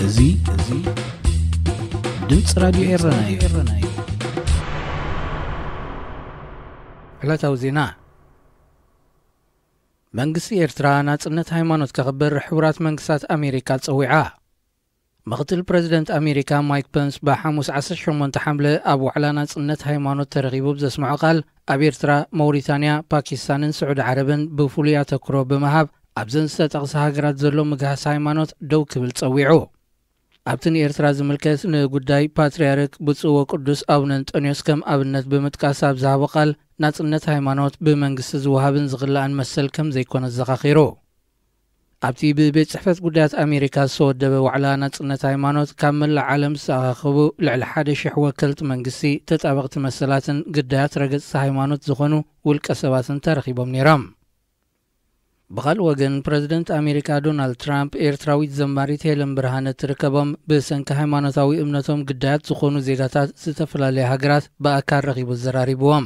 እዙይ ድምጽ ራዲዮ ኤረናይ ዕለታዊ ዜና መንግስቲ ኤርትራ ናጽነት ሃይማኖት ከኽብር ሕቡራት መንግስታት አሜሪካ ጸዊዓ ምክትል ፕሬዝደንት አሜሪካ ማይክ ፔንስ በሐሙስ 18 ሐምለ ኣብ ዋዕላ ናጽነት ሃይማኖት ተረኺቡ ብዘስምዖ ቃል ኣብ ኤርትራ ሞሪታንያ ፓኪስታንን ስዑድ ዓረብን ብፍሉይ ኣተኩሮ ብምሃብ ኣብዘን ዝተጠቕሰ ሃገራት ዘሎ ምግሃስ ሃይማኖት ደው ክብል ጸዊዑ ኣብቲ ንኤርትራ ዝምልከት ንጉዳይ ፓትርያርክ ብፁዕ ወቅዱስ አቡነ አንጦኒዮስ ከም ኣብነት ብምጥቃስ ኣብ ዝሃቦ ቃል ናጽነት ሃይማኖት ብመንግስቲ ዝወሃብን ዝኽላእን መሰል ከም ዘይኮነ ዘኻኺሩ ኣብቲ ብቤት ጽሕፈት ጉዳያት አሜሪካ ዝተወደበ ዋዕላ ናጽነት ሃይማኖት ካብ መላእ ዓለም ዝተኣኻኸቡ ልዕሊ 1,000 ወከልቲ መንግስቲ ተጣበቕቲ መሰላትን ግዳያት ረገጽቲ ሃይማኖት ዝኾኑ ውልቀ ሰባትን ተረኺቦም ነይሮም بخال وغن بريزيدنت أمريكا دونالد ترامب ኤርትራዊት ዘማሪት ሄለን ብርሃነ ትርከቦም ብሰንኪ ሃይማኖታዊ እምነቶም ግዳያት ዝኾኑ ዜጋታት ዝተፈላለዩ ሃገራት በአካል ረኺቡ ዘራሪብዎም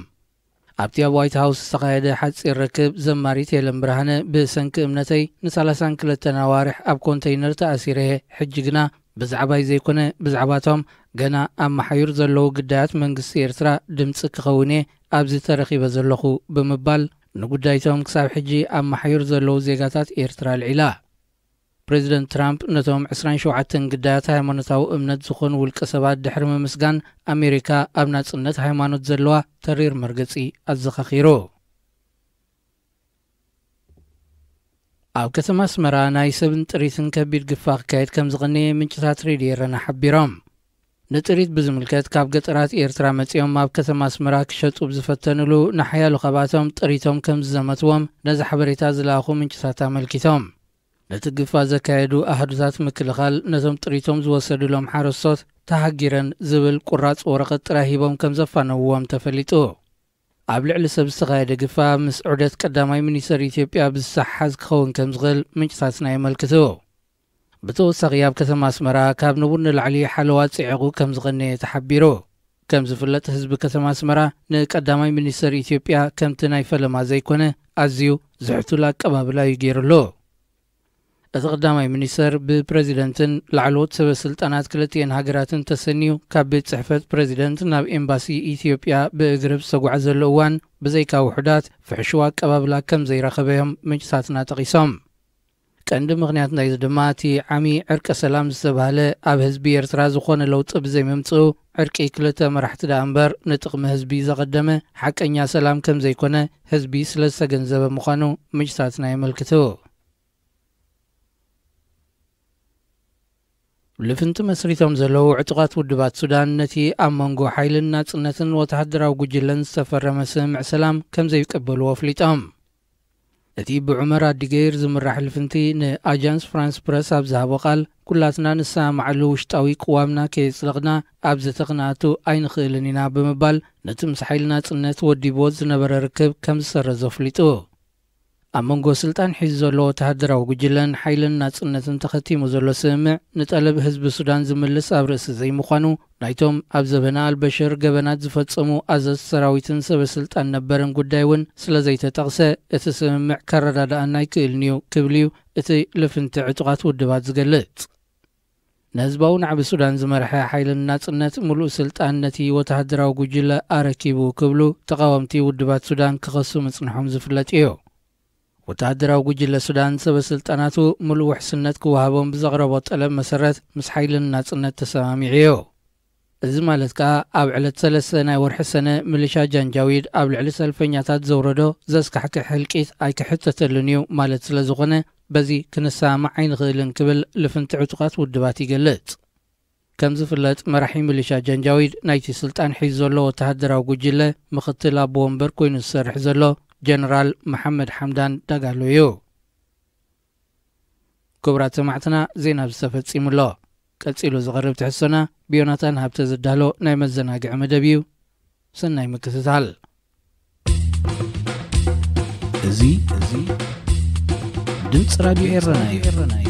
ኣብቲ ኣብ ዋይት ሃውስ ዝተኻየደ ሓፂር ርክብ ዘማሪት ሄለን ብርሃነ ብሰንኪ እምነተይ ን32 ኣዋርሕ ኣብ ኮንቴይነር ተኣሲረ ሕጂ ግና ብዛዕባይ ዘይኮነ ብዛዕባቶም ገና ኣብ መሓዩር ዘለዉ ግዳያት መንግስቲ ኤርትራ ድምፂ ክኸውን ኣብዚ ተረኺበ ዘለኹ ብምባል ንጉዳይቶም ክሳብ ሕጂ ኣብ መሓዩር ዘለዉ ዜጋታት ኤርትራ ልዒላ ፕሬዚደንት ትራምፕ ነቶም 27 ግዳያት ሃይማኖታዊ እምነት ዝኾኑ ውልቀ ሰባት ድሕሪ ምምስጋን ኣሜሪካ ኣብ ናጽነት ሃይማኖት ዘለዋ ተሪር መርገጺ ኣዘኻኺሩ ኣብ ከተማ ኣስመራ ናይ ሰብን ጥሪትን ከቢድ ግፋሕ ክካየድ ከም ዝቐነየ ምንጭታት ሬድዮ ኤረና ሓቢሮም ንጥሪት ብዝምልከት ካብ ገጠራት ኤርትራ መጺኦም ኣብ ከተማ ኣስመራ ክሸጡ ብዝፈተንሉ ንሓያሉ ኸባቶም ጥሪቶም ከም ዝዘመትዎም ነዚ ሓበሬታ ዝለኣኹ ምንጭታት ኣመልኪቶም ነቲ ግፋሕ ዘካየዱ ኣሃዱታት ምክልኻል ነቶም ጥሪቶም ዝወሰዱሎም ሓረስቶት ተሃጊረን ዝብል ቁራጽ ወረቐት ጥራይ ሂቦም ከም ዘፋነውዎም ተፈሊጡ ኣብ ልዕሊ ሰብ ዝተኻየደ ግፋሕ ምስ ዑደት ቀዳማይ ሚኒስተር ኢትዮጵያ ብዝሰሓዝ ክኸውን ከም ዝኽእል ምንጭታትና የመልክቱ ብተወሳኺ ኣብ ከተማ ኣስመራ ካብ ንቡር ንላዕሊ ሓለዋ ጽዒቑ ከም ዝቐነየ ተሓቢሩ ከም ዝፍለጥ ህዝቢ ከተማ ኣስመራ ንቀዳማይ ሚኒስተር ኢትዮጵያ ከምቲ ናይ ፈለማ ዘይኮነ ኣዝዩ ዝሕቱል ኣቀባብላ እዩ ገይሩሉ እቲ ቀዳማይ ሚኒስተር ብፕሬዚደንትን ላዕለዎት ሰበስልጣናት ክልቲአን ሃገራትን ተሰኒዩ ካብ ቤት ጽሕፈት ፕሬዚደንት ናብ ኤምባሲ ኢትዮጵያ ብእግሪ ዝተጓዓዘሉ እዋን ብዘይካ ውሕዳት ፍሕሽዋ ኣቀባብላ ከም ዘይረኸበዮም ምንጭታትና ጠቒሶም ቀንዲ ምኽንያት ናይዚ ድማ እቲ ዓሚ ዕርቀ ሰላም ዝተባህለ ኣብ ህዝቢ ኤርትራ ዝኾነ ለውጢ ብዘይምምጽኡ ዕርቂ ክልተ መራሕቲ ዳ እምበር ንጥቕሚ ህዝቢ ዘቐደመ ሓቀኛ ሰላም ከም ዘይኮነ ህዝቢ ስለ ዝተገንዘበ ምዃኑ ምንጭታትና የመልክቱ ልፍንቲ መስሪቶም ዘለዉ ዕጡቓት ውድባት ሱዳን ነቲ ኣብ መንጎ ሓይልን ናጽነትን ወተሃደራዊ ጉጅለን ዝተፈረመ ስምምዕ ሰላም ከም ዘይቀበልዎ ኣፍሊጦም እቲ ብዑመር ኣዲገይር ዝምራሕ ልፍንቲ ንኣጃንስ ፍራንስ ፕረስ ኣብ ዝሃቦ ቃል ኩላትና ንሰማዕሉ ውሽጣዊ ቅዋምና ከየጽለቕና ኣብ ዘተኽንኣቱ ኣይንኽእልን ኢና ብምባል ነቲ ምስ ሓይሊ ናጽነት ወዲብዎ ዝነበረ ርክብ ከም ዝሰረዞ ኣፍሊጡ ኣብ መንጎ ስልጣን ሒዙ ዘሎ ወተሃደራዊ ጉጅለን ሓይልን ናጽነትን ተኸቲሙ ዘሎ ስምምዕ ንጠለብ ህዝቢ ሱዳን ዝምልስ ኣብ ርእሲ ዘይምዃኑ ናይቶም ኣብ ዘበና ኣልበሽር ገበናት ዝፈጸሙ ኣዘዝ ሰራዊትን ሰበስልጣን ነበረን ጉዳይ እውን ስለ ዘይተጠቕሰ እቲ ስምምዕ ከረዳድኣና ኣይክእልን እዩ ክብል እዩ እቲ ልፍንቲ ዕጡቓት ውድባት ዝገልጽ ንህዝባዊ ናዕቢ ሱዳን ዝመርሐ ሓይልን ናጽነት ምሉእ ስልጣን ነቲ ወተሃደራዊ ጉጅለ ኣረኪቡ ክብሉ ተቃወምቲ ውድባት ሱዳን ክኸሱ ምጽንሖም ዝፍለጥ እዩ ወተሃደራዊ ጉጅለ ሱዳን ሰበስልጣናቱ ምሉእ ውሕስነት ክወሃቦም ብዘቕረቦ ጠለብ መሰረት ምስ ሓይልን ናጽነት ተሰማሚዑ እዩ እዚ ማለት ከዓ ኣብ ዕለት 3 ናይ ወርሒ ሰነ ሚሊሻ ጃንጃዊድ ኣብ ልዕሊ ሰልፈኛታት ዘውረዶ ዘስካሕክሕ ሕልቂት ኣይክሕተተሉን እዩ ማለት ስለ ዝኾነ በዚ ክንሰማዕ ኣይንኽእልን ክብል ልፍንቲ ዕጡቓት ውድባት ይገልጽ ከም ዝፍለጥ መራሒ ሚሊሻ ጃንጃዊድ ናይቲ ስልጣን ሒዙ ዘሎ ወተሃደራዊ ጉጅለ ምኽትል ኣቦ ወንበር ኮይኑ ዝሰርሕ ዘሎ ጀነራል መሐመድ ሓምዳን ዳጋሎ እዩ ክቡራት ሰማዕትና ዜና ዝተፈጺሙሎ ቀጺሉ ዝቐርብ ትሕሶና ብዮናታን ሃብተ ዝዳሎ ናይ መዘናግዒ መደብ እዩ ሰናይ ምክትታል እዚ ድምጽ ራዲዮ ኤረና እዩ